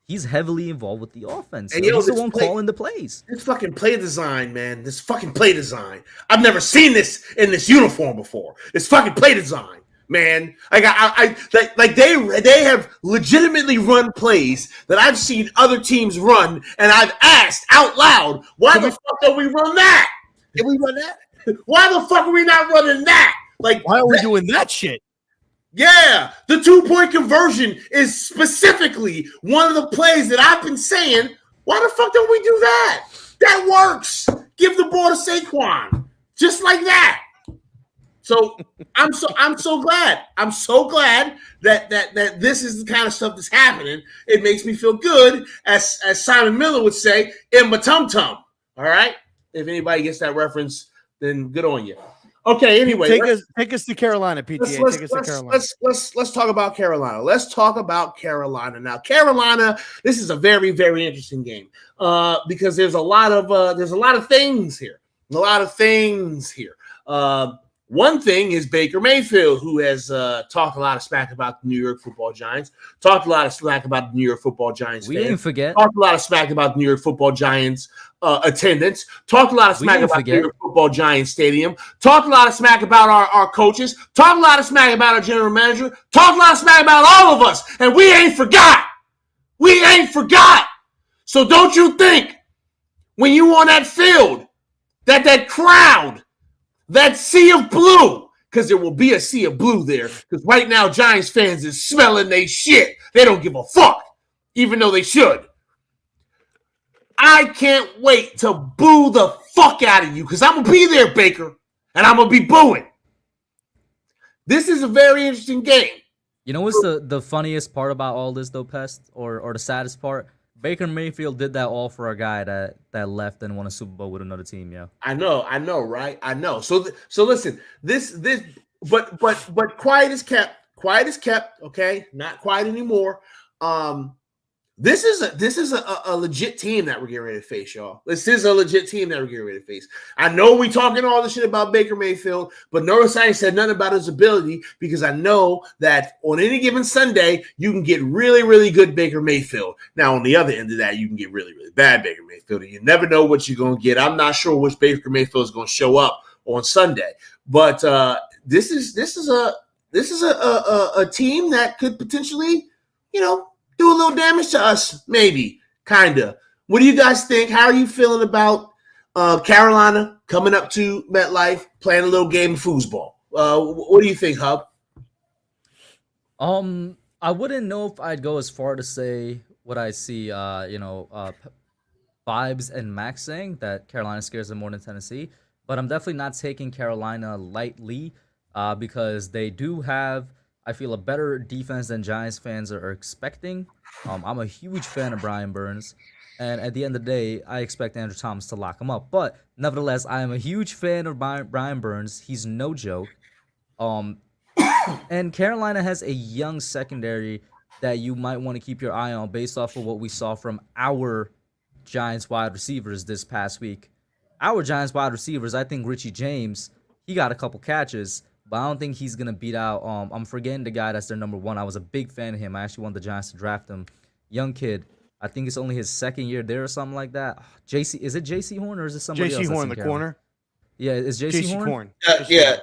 he's heavily involved with the offense. And he's the one calling the plays. This fucking play design, man. This fucking play design. I've never seen this in this uniform before. This fucking play design, man. Like they have legitimately run plays that I've seen other teams run, and I've asked out loud, why the fuck don't we run that? Did we run that? Why the fuck are we not running that? Like, why are we doing that shit? Yeah, the 2-point conversion is specifically one of the plays that I've been saying. Why the fuck don't we do that? That works. Give the ball to Saquon, just like that. So I'm so glad. I'm so glad that this is the kind of stuff that's happening. It makes me feel good, as Simon Miller would say, in my tum tum. All right. If anybody gets that reference, then good on you. Okay, anyway, take us to Carolina, PTA. Let's talk about Carolina. Let's talk about Carolina now. Carolina, this is a very, very interesting game because there's a lot of things here. One thing is Baker Mayfield, who has talked a lot of smack about the New York Football Giants. Talked a lot of smack about the New York Football Giants. We didn't forget. Talked a lot of smack about the New York Football Giants attendance. Talked a lot of smack about the New York Football Giants stadium. Talked a lot of smack about our coaches. Talked a lot of smack about our general manager. Talked a lot of smack about all of us, and we ain't forgot. We ain't forgot. So don't you think when you on that field that crowd, that sea of blue, because there will be a sea of blue there, because right now Giants fans is smelling they shit. They don't give a fuck, even though they should. I can't wait to boo the fuck out of you, because I'm going to be there, Baker, and I'm going to be booing. This is a very interesting game. You know what's the funniest part about all this, though, Pest, or the saddest part? Baker Mayfield did that all for a guy that left and won a Super Bowl with another team, yeah. I know, right? I know. So listen, but quiet is kept, okay? Not quiet anymore. This is a legit team that we're getting ready to face, y'all. This is a legit team that we're getting ready to face. I know we talking all this shit about Baker Mayfield, but neuroscience said nothing about his ability because I know that on any given Sunday, you can get really, really good Baker Mayfield. Now, on the other end of that, you can get really, really bad Baker Mayfield, and you never know what you're going to get. I'm not sure which Baker Mayfield is going to show up on Sunday, but this is a team that could potentially, do a little damage to us, maybe, kind of. What do you guys think? How are you feeling about Carolina coming up to MetLife, playing a little game of foosball? What do you think, Hub? I wouldn't know if I'd go as far to say what I see, Vibes and Max saying, that Carolina scares them more than Tennessee, but I'm definitely not taking Carolina lightly because they do have, I feel, a better defense than Giants fans are expecting. I'm a huge fan of Brian Burns, and at the end of the day, I expect Andrew Thomas to lock him up. But nevertheless, I am a huge fan of Brian Burns. He's no joke. And Carolina has a young secondary that you might want to keep your eye on based off of what we saw from our Giants wide receivers this past week. Our Giants wide receivers, I think Richie James, he got a couple catches, but I don't think he's going to beat out. I'm forgetting the guy that's their number one. I was a big fan of him. I actually wanted the Giants to draft him. Young kid. I think it's only his second year there or something like that. Is it JC Horn or is it somebody else? JC Horn, the corner. Yeah, is JC Horn? Yeah.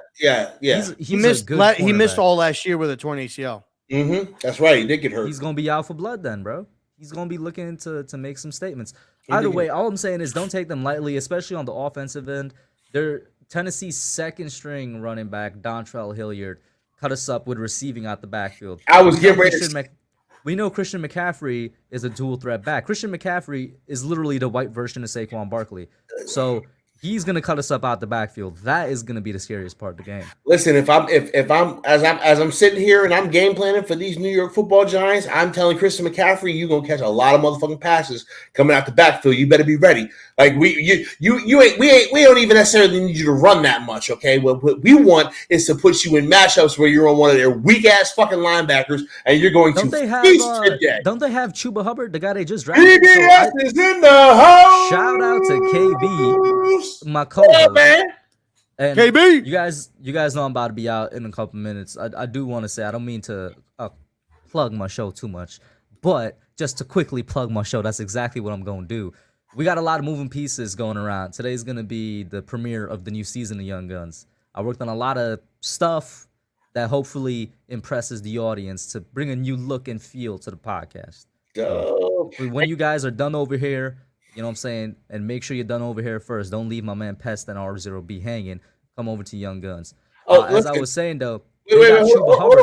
He missed all last year with a torn ACL. Mm-hmm. That's right. He did get hurt. He's going to be out for blood then, bro. He's going to be looking to make some statements. Either way, all I'm saying is don't take them lightly, especially on the offensive end. They're Tennessee's second string running back, Dontrell Hilliard, cut us up with receiving out the backfield. I was getting ready to... We know Christian McCaffrey is a dual threat back. Christian McCaffrey is literally the white version of Saquon Barkley. So he's gonna cut us up out the backfield. That is gonna be the scariest part of the game. Listen, if I'm sitting here and I'm game planning for these New York Football Giants, I'm telling Christian McCaffrey, you're gonna catch a lot of motherfucking passes coming out the backfield. You better be ready. Like we don't even necessarily need you to run that much, okay? What we want is to put you in matchups where you're on one of their weak ass fucking linebackers and you're going don't to they have Don't they have Chuba Hubbard, the guy they just drafted? BBS is in the house. Shout out to KB, my co-host. And KB, you guys know I'm about to be out in a couple minutes. I do want to say I don't mean to plug my show too much, but just to quickly plug my show, that's exactly what I'm going to do. We got a lot of moving pieces going around. Today's going to be the premiere of the new season of Young Guns. I worked on a lot of stuff that hopefully impresses the audience to bring a new look and feel to the podcast. So, when you guys are done over here, you know what I'm saying, and make sure you're done over here first. Don't leave my man Pest and RZeroB hanging. Come over to Young Guns. As I was saying, though, hold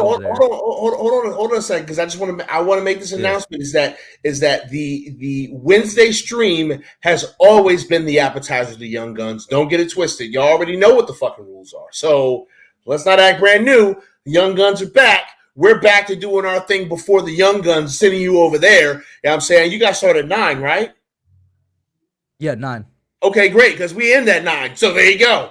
on a second, because I want to make this announcement. Is that the Wednesday stream has always been the appetizer to Young Guns. Don't get it twisted. You already know what the fucking rules are. So let's not act brand new. The Young Guns are back. We're back to doing our thing before the Young Guns sending you over there. You know what I'm saying? You guys start at 9, right? Yeah, 9. Okay, great, because we end at 9. So there you go.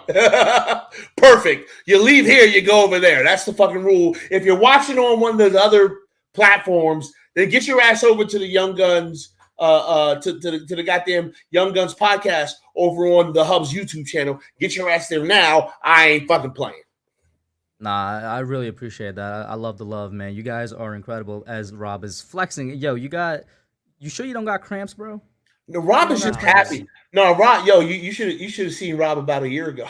Perfect. You leave here, you go over there. That's the fucking rule. If you're watching on one of those other platforms, then get your ass over to the Young Guns, to the goddamn Young Guns podcast over on the Hub's YouTube channel. Get your ass there now. I ain't fucking playing. Nah, I really appreciate that. I love the love, man. You guys are incredible. As Rob is flexing. Yo, you sure you don't got cramps, bro? No, Rob is just happy. No, Rob, yo, you should have seen Rob about a year ago.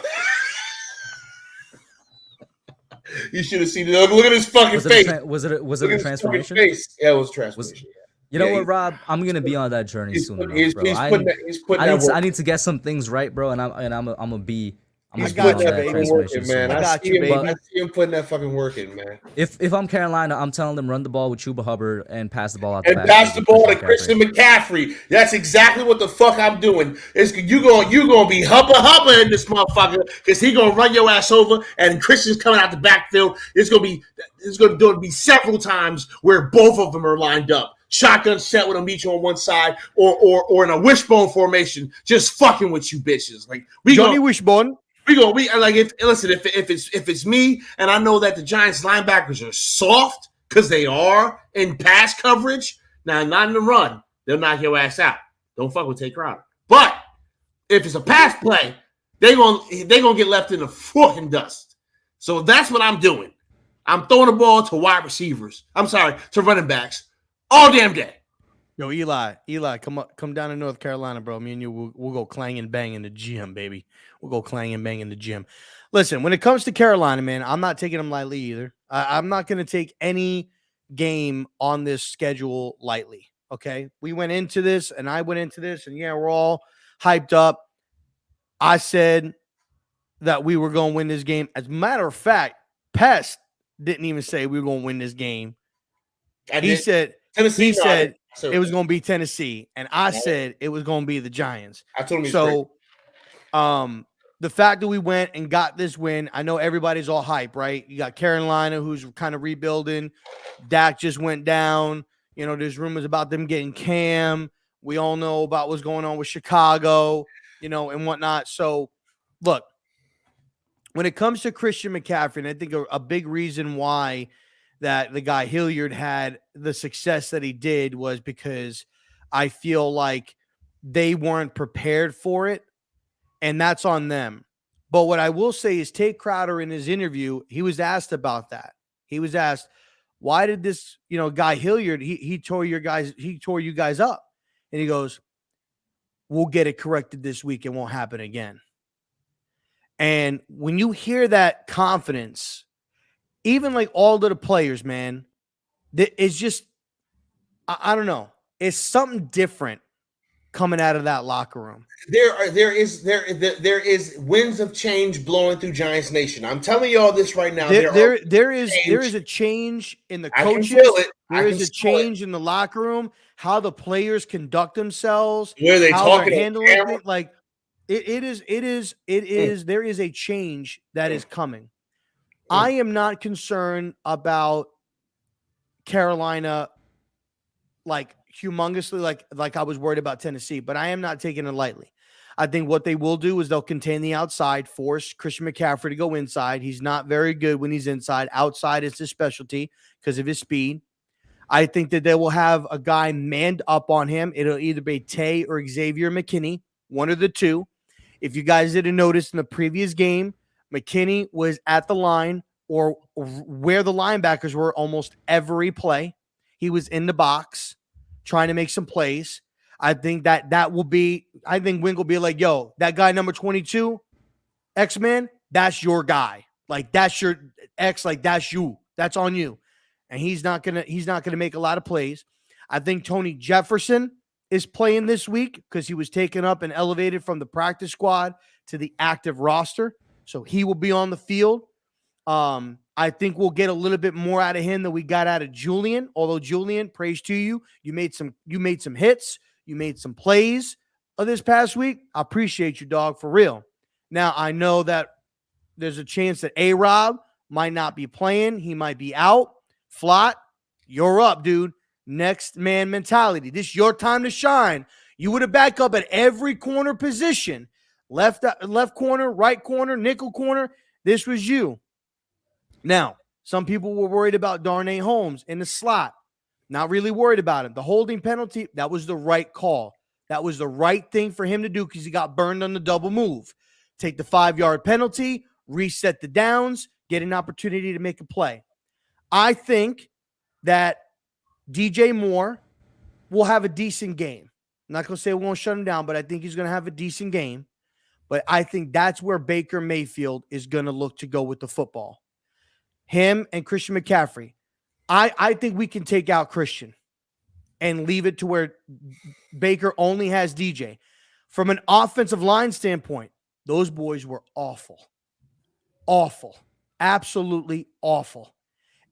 You should have seen it. Look at his fucking face. Was it a transformation? Face. Yeah, it was a transformation. You know what, Rob? I'm gonna be on that journey soon enough, bro. I need to get some things right, bro, and I'm gonna be. He's got that baby working, man. I see him putting that fucking work in, man. If I'm Carolina, I'm telling them run the ball with Chuba Hubbard and pass the ball out. And pass the ball to Christian McCaffrey. That's exactly what the fuck I'm doing. You gonna be hubba in this motherfucker because he gonna run your ass over, and Christian's coming out the backfield. It's gonna be several times where both of them are lined up. Shotgun set with them each on one side, or in a wishbone formation, just fucking with you bitches. Like Johnny Wishbone. If it's me and I know that the Giants linebackers are soft because they are in pass coverage. Now, not in the run, they'll knock your ass out. Don't fuck with Tay Crowder. But if it's a pass play, they gonna get left in the fucking dust. So that's what I'm doing. I'm throwing the ball to wide receivers. I'm sorry, to running backs all damn day. Yo, Eli, come down to North Carolina, bro. Me and you, we'll go clang and bang in the gym, baby. We'll go clang and bang in the gym. Listen, when it comes to Carolina, man, I'm not taking them lightly either. I'm not going to take any game on this schedule lightly, okay? We went into this, and I went into this, and yeah, we're all hyped up. I said that we were going to win this game. As a matter of fact, Pest didn't even say we were going to win this game. He said it was going to be Tennessee, and I said it was going to be the Giants. I told him so. The fact that we went and got this win, I know everybody's all hype, right? You got Carolina, who's kind of rebuilding. Dak just went down. You know, there's rumors about them getting Cam. We all know about what's going on with Chicago, you know, and whatnot. So, look, when it comes to Christian McCaffrey, and I think a big reason why that the guy Hilliard had the success that he did was because I feel like they weren't prepared for it. And that's on them. But what I will say is Tate Crowder in his interview, he was asked about that. He was asked, why did this, guy Hilliard, he tore you guys up. And he goes, we'll get it corrected this week. It won't happen again. And when you hear that confidence, even like all of the players, man, it's just, I don't know. It's something different coming out of that locker room. There is winds of change blowing through Giants Nation. I'm telling you all this right now. There is a change in the coaches. There is a change in the locker room, how the players conduct themselves, where they talking, handling it. Like it is. There is a change that is coming. I am not concerned about Carolina, like humongously, like I was worried about Tennessee, but I am not taking it lightly. I think what they will do is they'll contain the outside, force Christian McCaffrey to go inside. He's not very good when he's inside. Outside is his specialty because of his speed. I think that they will have a guy manned up on him. It'll either be Tay or Xavier McKinney, one of the two. If you guys didn't notice in the previous game, McKinney was at the line or where the linebackers were almost every play. He was in the box trying to make some plays. I think that will be, I think Wink will be like, yo, that guy number 22, X-Man, that's your guy. Like, that's your X, like, that's you. That's on you. And he's not gonna make a lot of plays. I think Tony Jefferson is playing this week because he was taken up and elevated from the practice squad to the active roster. So he will be on the field. I think we'll get a little bit more out of him than we got out of Julian. Although Julian, praise to you, you made some hits, you made some plays of this past week. I appreciate you, dog, for real. Now I know that there's a chance that RZeroB might not be playing. He might be out. Flott, you're up, dude. Next man mentality. This is your time to shine. You would have back up at every corner position. Left corner, right corner, nickel corner. This was you. Now, some people were worried about Darnay Holmes in the slot. Not really worried about him. The holding penalty, that was the right call. That was the right thing for him to do because he got burned on the double move. Take the 5-yard penalty, reset the downs, get an opportunity to make a play. I think that DJ Moore will have a decent game. I'm not going to say we won't shut him down, but I think he's going to have a decent game. But I think that's where Baker Mayfield is going to look to go with the football. Him and Christian McCaffrey. I think we can take out Christian and leave it to where Baker only has DJ. From an offensive line standpoint, those boys were awful. Awful. Absolutely awful.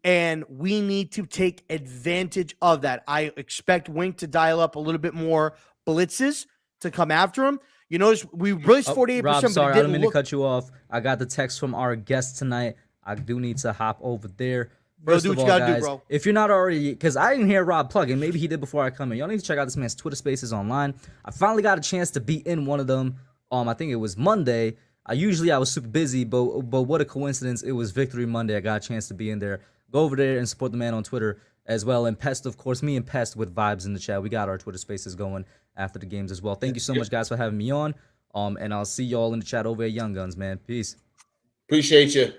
And we need to take advantage of that. I expect Wink to dial up a little bit more blitzes to come after him. You notice we released 48%. Rob, but sorry, I didn't mean to cut you off. I got the text from our guest tonight. I do need to hop over there. First do of what all, you gotta guys, do, bro. if you're not already, because I didn't hear Rob plugging, maybe he did before I come in. Y'all need to check out this man's Twitter Spaces online. I finally got a chance to be in one of them. I think it was Monday. I was super busy, but what a coincidence! It was Victory Monday. I got a chance to be in there. Go over there and support the man on Twitter as well. And Pest, of course, me and Pest with vibes in the chat. We got our Twitter Spaces going after the games as well. Thank you so much, guys, for having me on. And I'll see y'all in the chat over at Young Guns, man. Peace. Appreciate you.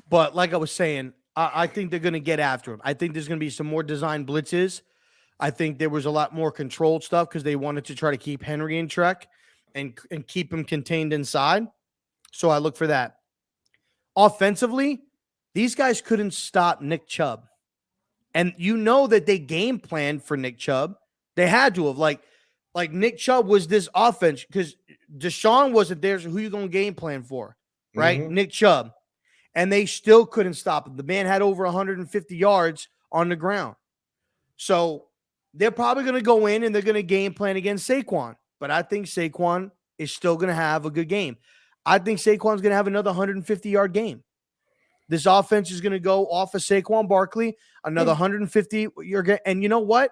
But like I was saying, I think they're going to get after him. I think there's going to be some more design blitzes. I think there was a lot more controlled stuff because they wanted to try to keep Henry in check and keep him contained inside. So I look for that. Offensively, these guys couldn't stop Nick Chubb. And you know that they game planned for Nick Chubb. They had to have. Like Nick Chubb was this offense because Deshaun wasn't there. So who you going to game plan for? Right? Mm-hmm. Nick Chubb. And they still couldn't stop him. The man had over 150 yards on the ground. So they're probably going to go in and they're going to game plan against Saquon. But I think Saquon is still going to have a good game. I think Saquon's going to have another 150-yard game. This offense is going to go off of Saquon Barkley, another 150-yard game. And you know what?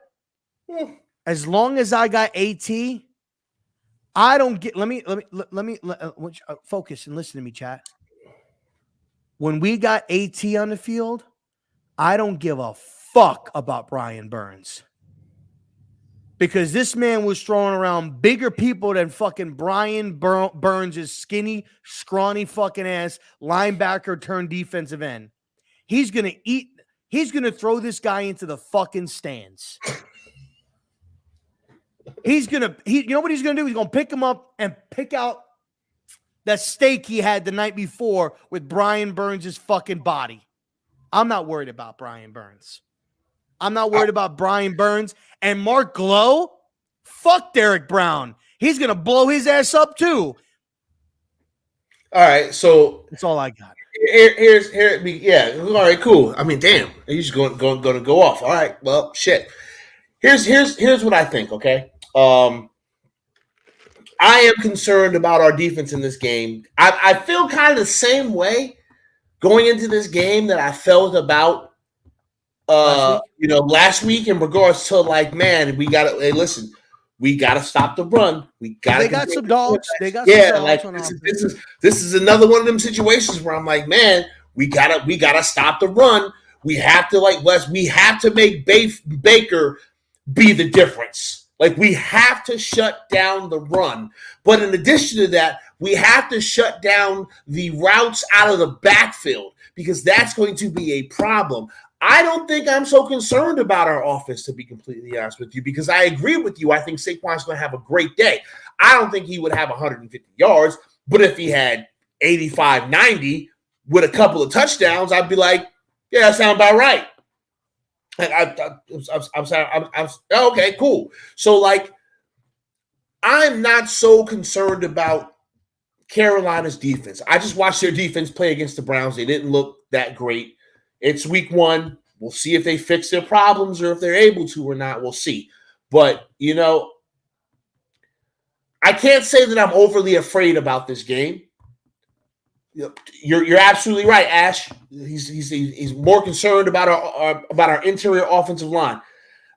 As long as I got AT, I don't get – let me focus and listen to me, chat. When we got AT on the field, I don't give a fuck about Brian Burns. Because this man was throwing around bigger people than fucking Brian Burns' skinny, scrawny fucking ass linebacker turned defensive end. He's going to throw this guy into the fucking stands. You know what he's going to do? He's going to pick him up and pick out that steak he had the night before with Brian Burns' fucking body. I'm not worried about Brian Burns. I'm not worried about Brian Burns. And Mark Glow, fuck Derek Brown. He's going to blow his ass up too. All right, so that's all I got. Yeah, all right, cool. I mean, damn, he's going to go off. All right, well, shit. Here's what I think, okay? I am concerned about our defense in this game. I feel kind of the same way going into this game that I felt about last week in regards to like, man, we got to stop the run. We got some dogs. They got some dogs on offense. This is another one of them situations where I'm like, man, we gotta stop the run. We have to make Baker be the difference. Like, we have to shut down the run. But in addition to that, we have to shut down the routes out of the backfield because that's going to be a problem. I don't think I'm so concerned about our offense, to be completely honest with you, because I agree with you. I think Saquon's going to have a great day. I don't think he would have 150 yards, but if he had 85, 90 with a couple of touchdowns, I'd be like, yeah, that sounds about right. I'm okay, cool. So, like, I'm not so concerned about Carolina's defense. I just watched their defense play against the Browns. They didn't look that great. It's week 1. We'll see if they fix their problems or if they're able to or not. We'll see. But, I can't say that I'm overly afraid about this game. You're absolutely right, Ash. He's more concerned about our interior offensive line.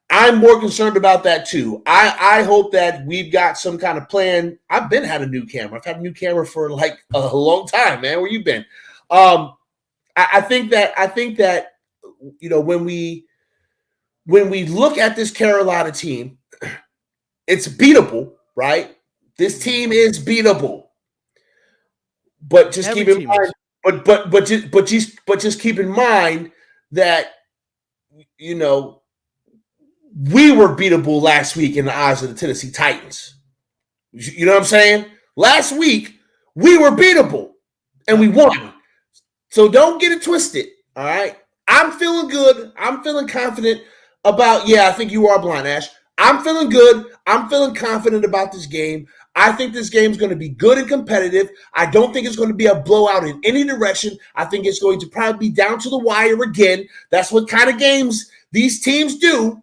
I'm more concerned about that too. I hope that we've got some kind of plan. I've had a new camera. I've had a new camera for like a long time, man. Where you been? I think that when we look at this Carolina team, it's beatable, right? This team is beatable. But just keep in mind, just keep in mind that we were beatable last week in the eyes of the Tennessee Titans. You know what I'm saying? Last week we were beatable and we won. So don't get it twisted. All right. I'm feeling good. I'm feeling confident about. Yeah, I think you are blind, Ash. I'm feeling good. I'm feeling confident about this game. I think this game is going to be good and competitive. I don't think it's going to be a blowout in any direction. I think it's going to probably be down to the wire again. That's what kind of games these teams do.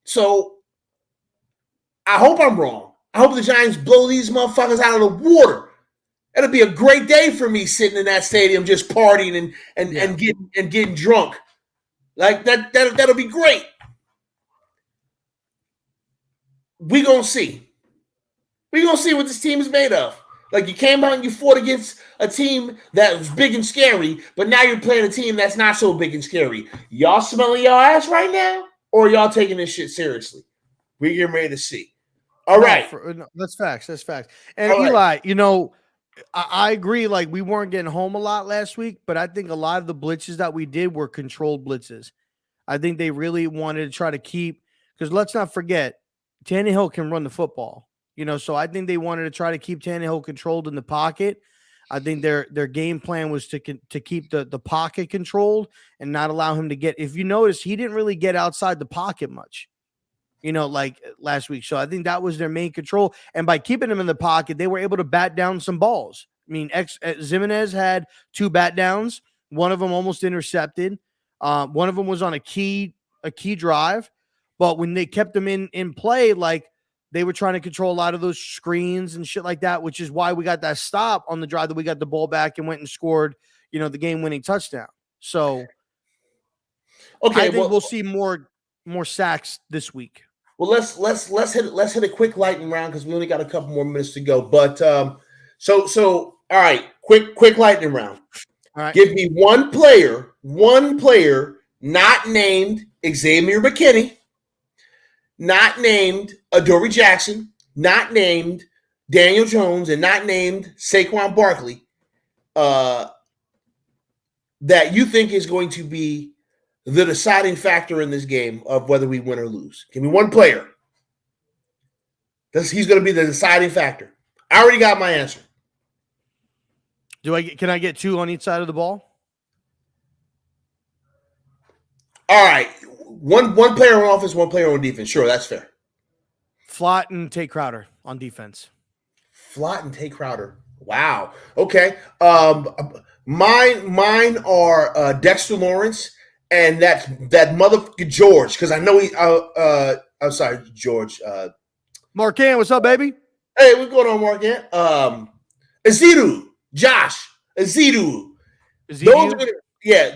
So I hope I'm wrong. I hope the Giants blow these motherfuckers out of the water. It'll be a great day for me sitting in that stadium just partying and getting drunk. Like that'll be great. We're going to see. We're going to see what this team is made of. Like you came out and you fought against a team that was big and scary, but now you're playing a team that's not so big and scary. Y'all smelling y'all ass right now, or y'all taking this shit seriously? We're getting ready to see. All right. No, that's facts. That's facts. And All right. Eli, I agree. Like we weren't getting home a lot last week, but I think a lot of the blitzes that we did were controlled blitzes. I think they really wanted to try to keep, because let's not forget, Tannehill can run the football. So I think they wanted to try to keep Tannehill controlled in the pocket. I think their game plan was to keep the pocket controlled and not allow him to get. If you notice, he didn't really get outside the pocket much. Like last week. So I think that was their main control. And by keeping him in the pocket, they were able to bat down some balls. I mean, Zimenez had 2 bat downs. One of them almost intercepted. One of them was on a key drive. But when they kept them in play, like they were trying to control a lot of those screens and shit like that, which is why we got that stop on the drive that we got the ball back and went and scored, the game-winning touchdown. So Okay, I think we'll see more sacks this week. Well, let's hit a quick lightning round because we only got a couple more minutes to go. But so all right, quick lightning round. All right. Give me one player not named Xavier McKinney, not named Adoree Jackson, not named Daniel Jones, and not named Saquon Barkley, that you think is going to be the deciding factor in this game of whether we win or lose. Give me one player. He's going to be the deciding factor. I already got my answer. Can I get 2 on each side of the ball? All right. One player on offense, one player on defense. Sure, that's fair. Flott and Tate Crowder on defense. Flott and Tate Crowder. Wow. Okay. Mine are Dexter Lawrence and that motherfucker George, because I know I'm sorry, George. Marquand, what's up, baby? Hey, what's going on, Marquand? Azidu, Josh, Azidu.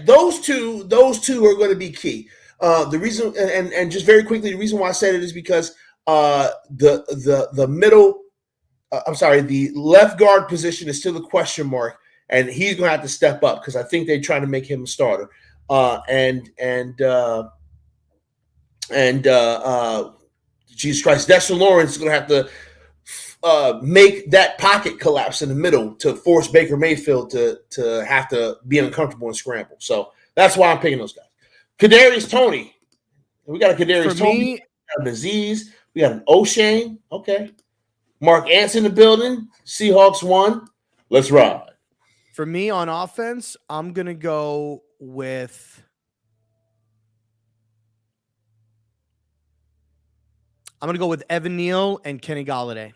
Those two are going to be key. The reason, and just very quickly, the reason why I said it is because the middle, the left guard position is still a question mark, and he's going to have to step up because I think they're trying to make him a starter. Jesus Christ, Dexter Lawrence is going to have to make that pocket collapse in the middle to force Baker Mayfield to have to be uncomfortable and scramble. So that's why I'm picking those guys. Kadarius Toney. We got a Kadarius Toney. We got a Aziz. We got an O'Shane. Okay. Mark Anson in the building. Seahawks won. Let's ride. For me on offense, I'm going to go with Evan Neal and Kenny Golladay.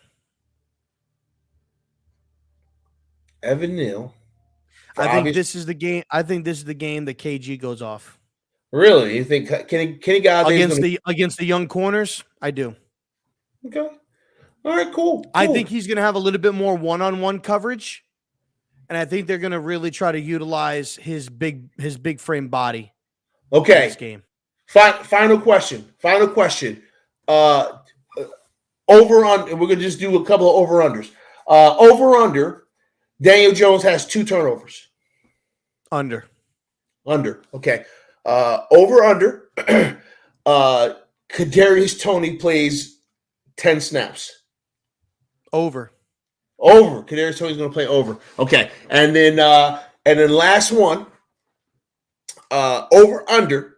Evan Neal. I think this is the game that KG goes off. Really? You think Kenny Golladay against the young corners? I do. Okay. All right, cool. I think he's going to have a little bit more one-on-one coverage, and I think they're going to really try to utilize his big frame body. Okay. In this game. Final question. Over on. We're going to just do a couple of over-unders. Over under. Daniel Jones has 2 turnovers. Under. Okay. Over under. Kadarius Toney plays 10 snaps. Over. Kadarius Toney's going to play over. Okay. And then last one. Over under.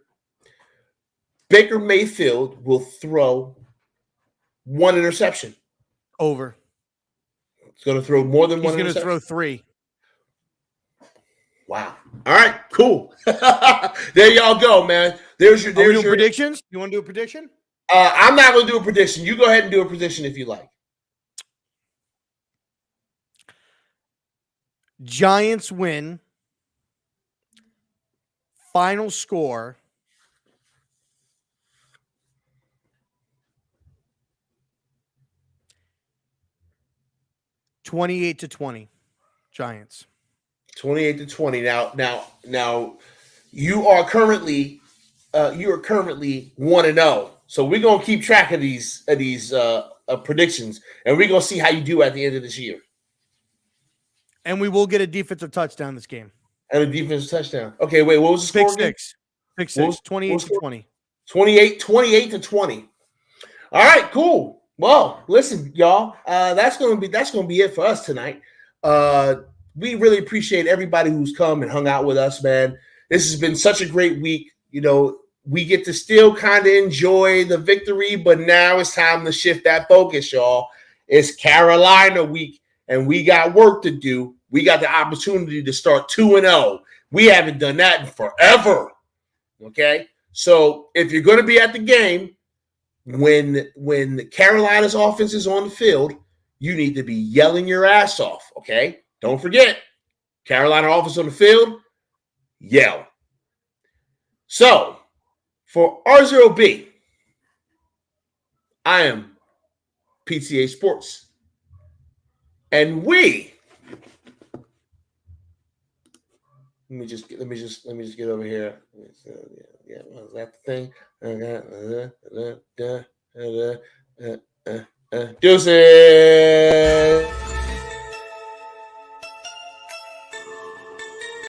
Baker Mayfield will throw 1 interception. Over. He's going to throw more than 1 interception. He's going to throw 3. Wow. All right, cool. There y'all go, man. There's your predictions. You want to do a prediction? I'm not going to do a prediction. You go ahead and do a prediction if you like. Giants win. Final score 28-20. Giants. 28-20. Now, you are currently 1-0. So we're gonna keep track of these predictions, and we're gonna see how you do at the end of this year. And we will get a defensive touchdown this game. And a defensive touchdown. Okay, wait, what was the score Pick again? six. Pick What was- six. 28 to 20. 28 to 20. All right, cool. Well, listen, y'all. That's gonna be it for us tonight. We really appreciate everybody who's come and hung out with us, man. This has been such a great week. You know, we get to still kind of enjoy the victory, but now it's time to shift that focus, y'all. It's Carolina week, and we got work to do. We got the opportunity to start 2-0. We haven't done that in forever. Okay? So if you're going to be at the game, when Carolina's offense is on the field, you need to be yelling your ass off, okay? Don't forget, Carolina offense on the field, yell. So, for R0B, I am PTA Sports. And we let me just get over here. Yeah, was that the thing? Deuces.